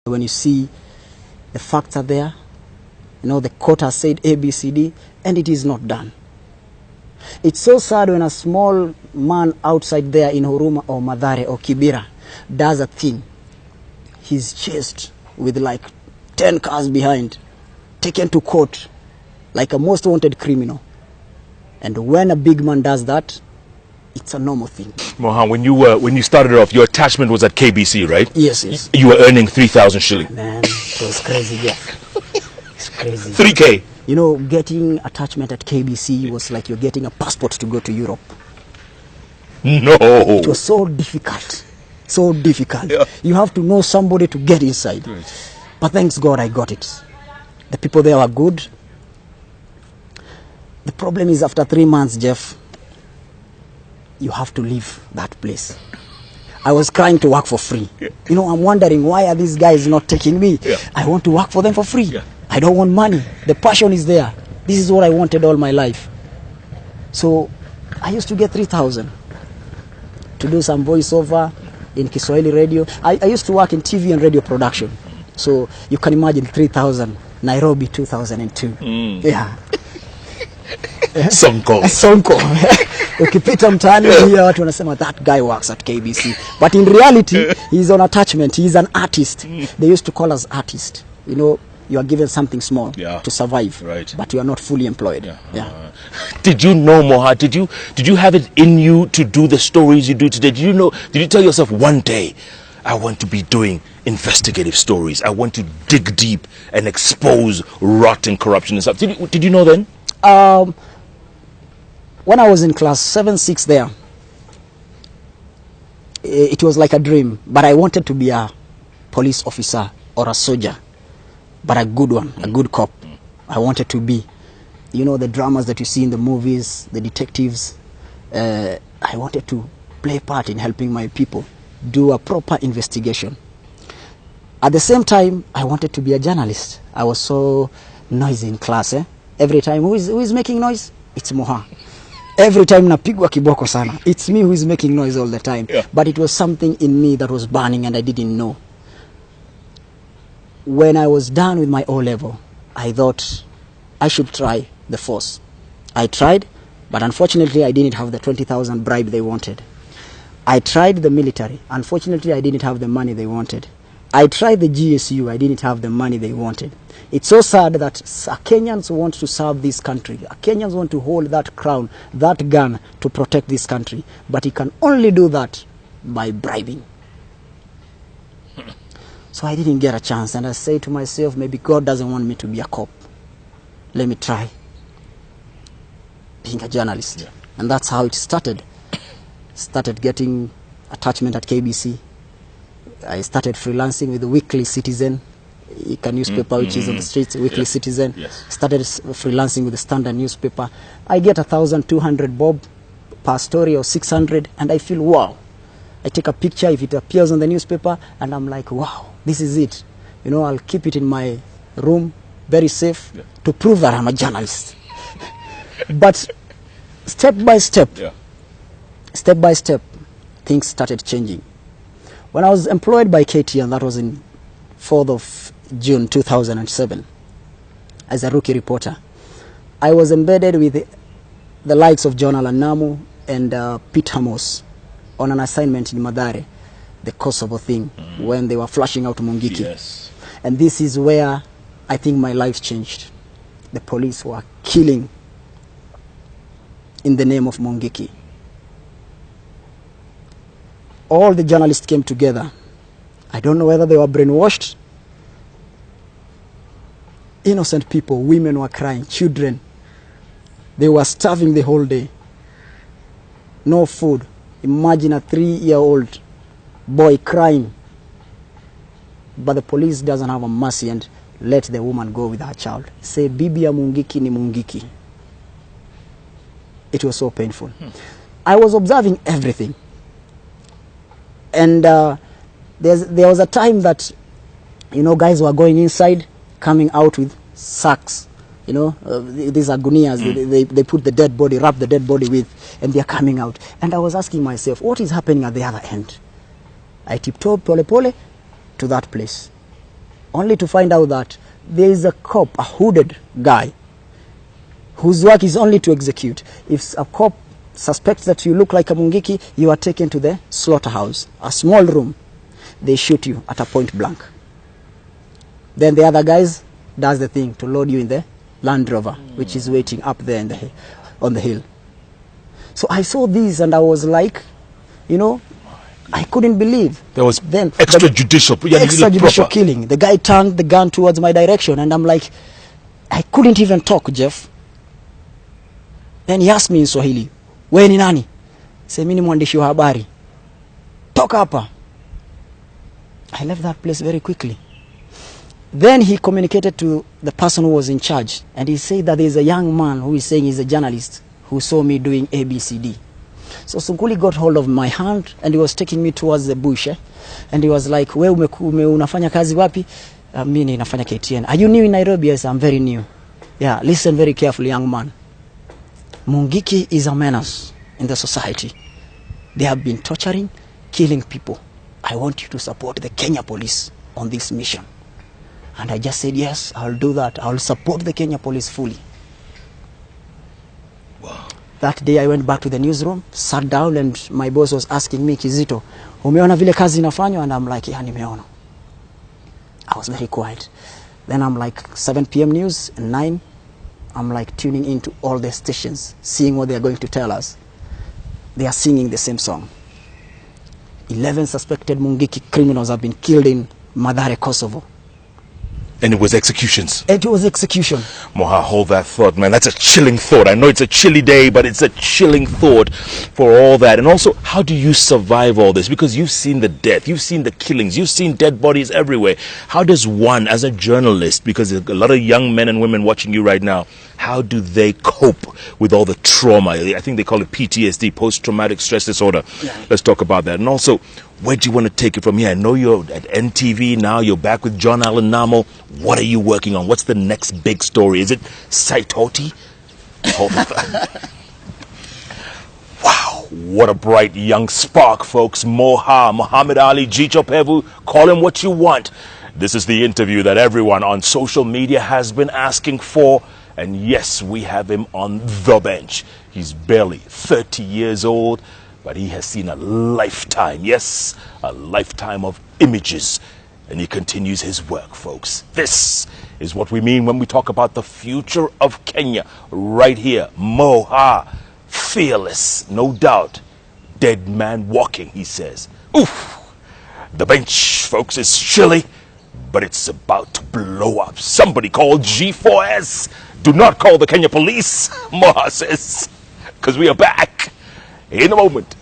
When you see the facts are there, the court has said A, B, C, D, and it is not done. It's so sad when a small man outside there in Huruma or Mathare or Kibera does a thing. He's chased with like 10 cars behind, taken to court like a most wanted criminal. And when a big man does that, it's a normal thing. Mohamed, when you started off, your attachment was at KBC, right? Yes, yes. You were earning 3,000 shillings. Man, it was crazy, yeah. It's crazy. 3K. Getting attachment at KBC was like you're getting a passport to go to Europe. No. It was so difficult. So difficult. Yeah. You have to know somebody to get inside. Right. But thanks God I got it. The people there were good. The problem is after 3 months, Jeff, you have to leave that place. I was trying to work for free. Yeah. I'm wondering, why are these guys not taking me? Yeah. I want to work for them for free. Yeah. I don't want money. The passion is there. This is what I wanted all my life. So I used to get 3,000 to do some voiceover in Kiswahili radio. I used to work in TV and radio production. So you can imagine 3,000, Nairobi 2002. Yeah. Sonko. Ukipita mtaani here watu wanasema that guy works at KBC. But in reality, he's on attachment. He's an artist. They used to call us artists. You are given something small to survive, right. But you are not fully employed. Yeah. Did you know, Mohamed? Did you have it in you to do the stories you do today? Did you tell yourself one day, I want to be doing investigative stories. I want to dig deep and expose rot and corruption and stuff. Did you know then? When I was in class 7-6 there, it was like a dream. But I wanted to be a police officer or a soldier, but a good one, a good cop. I wanted to be, the dramas that you see in the movies, the detectives. I wanted to play part in helping my people do a proper investigation. At the same time, I wanted to be a journalist. I was so noisy in class. Every time, who is making noise? It's Moha. Every time napigwa kiboko sana. It's me who is making noise all the time. Yeah. But it was something in me that was burning and I didn't know. When I was done with my O-level, I thought I should try the force. I tried, but unfortunately I didn't have the 20,000 bribe they wanted. I tried the military. Unfortunately, I didn't have the money they wanted. I tried the GSU. I didn't have the money they wanted. It's so sad that Kenyans want to serve this country. Kenyans want to hold that crown, that gun to protect this country. But he can only do that by bribing. So I didn't get a chance. And I say to myself, maybe God doesn't want me to be a cop. Let me try being a journalist. Yeah. And that's how it started. Started getting attachment at KBC. I started freelancing with the Weekly Citizen, a newspaper which is on the streets, Weekly Citizen. Yes. Started freelancing with the Standard newspaper. I get 1,200 bob per story or 600, and I feel wow. I take a picture if it appears on the newspaper, and I'm like, wow, this is it. I'll keep it in my room, very safe, to prove that I'm a journalist. But step by step, things started changing. When I was employed by KTN, that was in 4th of June 2007, as a rookie reporter, I was embedded with the likes of John Alanamu and Pete Hamos on an assignment in Mathare, the Kosovo thing, when they were flashing out Mungiki. Yes. And this is where I think my life changed. The police were killing in the name of Mungiki. All the journalists came together. I don't know whether they were brainwashed. Innocent people, women were crying, children. They were starving the whole day. No food. Imagine a 3-year-old boy crying. But the police doesn't have a mercy and let the woman go with her child. Say, Bibi ya Mungiki ni Mungiki. It was so painful. I was observing everything. And there was a time that, guys were going inside, coming out with sacks. These are gunias. They put the dead body, wrap the dead body with, and they're coming out. And I was asking myself, what is happening at the other end? I tiptoed pole pole to that place. only to find out that there is a cop, a hooded guy, whose work is only to execute. If a cop suspects that you look like a Mungiki, you are taken to the slaughterhouse, a small room. They shoot you at a point blank. Then the other guys does the thing to load you in the Land Rover, which is waiting up there in the on the hill. So I saw these and I was like, you know, I couldn't believe. There was then extrajudicial killing. The guy turned the gun towards my direction and I'm like, I couldn't even talk, Jeff. Then he asked me in Swahili, "Wewe ni nani?" Sasa mimi ni mwandishi wa habari. Toka hapa. I left that place very quickly. Then he communicated to the person who was in charge and he said that there's a young man who is saying he's a journalist who saw me doing ABCD. So Sunkuli got hold of my hand and he was taking me towards the bush. And he was like, "Wewe unafanya kazi wapi?" Mimi nafanya KTN. "Are you new in Nairobi?" Yes, I'm very new. "Yeah, listen very carefully, young man. Mungiki is a menace in the society. They have been torturing, killing people. I want you to support the Kenya police on this mission." And I just said, "Yes, I'll do that. I'll support the Kenya police fully." Wow. That day I went back to the newsroom, sat down, and my boss was asking me, "Kizito, umeona vile kazi inafanywa?" And I'm like, "Yeah, nimeona." I was very quiet. Then I'm like, 7 p.m. news, and 9, I'm like tuning into all the stations, seeing what they're going to tell us. They are singing the same song. 11 suspected Mungiki criminals have been killed in Madare, Kosovo. And it was executions. It was execution. Moha, hold that thought, man. That's a chilling thought. I know it's a chilly day, but it's a chilling thought for all that. And also, how do you survive all this? Because you've seen the death, you've seen the killings, you've seen dead bodies everywhere. How does one, as a journalist, because there's a lot of young men and women watching you right now, how do they cope with all the trauma? I think they call it PTSD, post-traumatic stress disorder. Yeah. Let's talk about that. And also, where do you want to take it from here? I know you're at NTV now. You're back with John Allen Namo. What are you working on? What's the next big story? Is it Saitoti? Wow, what a bright young spark, folks. Mohamed Ali, Jicho, Pevu, call him what you want. This is the interview that everyone on social media has been asking for. And yes, we have him on the bench. He's barely 30 years old, but he has seen a lifetime, yes, a lifetime of images. And he continues his work, folks. This is what we mean when we talk about the future of Kenya. Right here, Moha, fearless, no doubt. Dead man walking, he says. Oof! The bench, folks, is chilly, but it's about to blow up. Somebody call G4S. Do not call the Kenya police, Moha says, because we are back in a moment.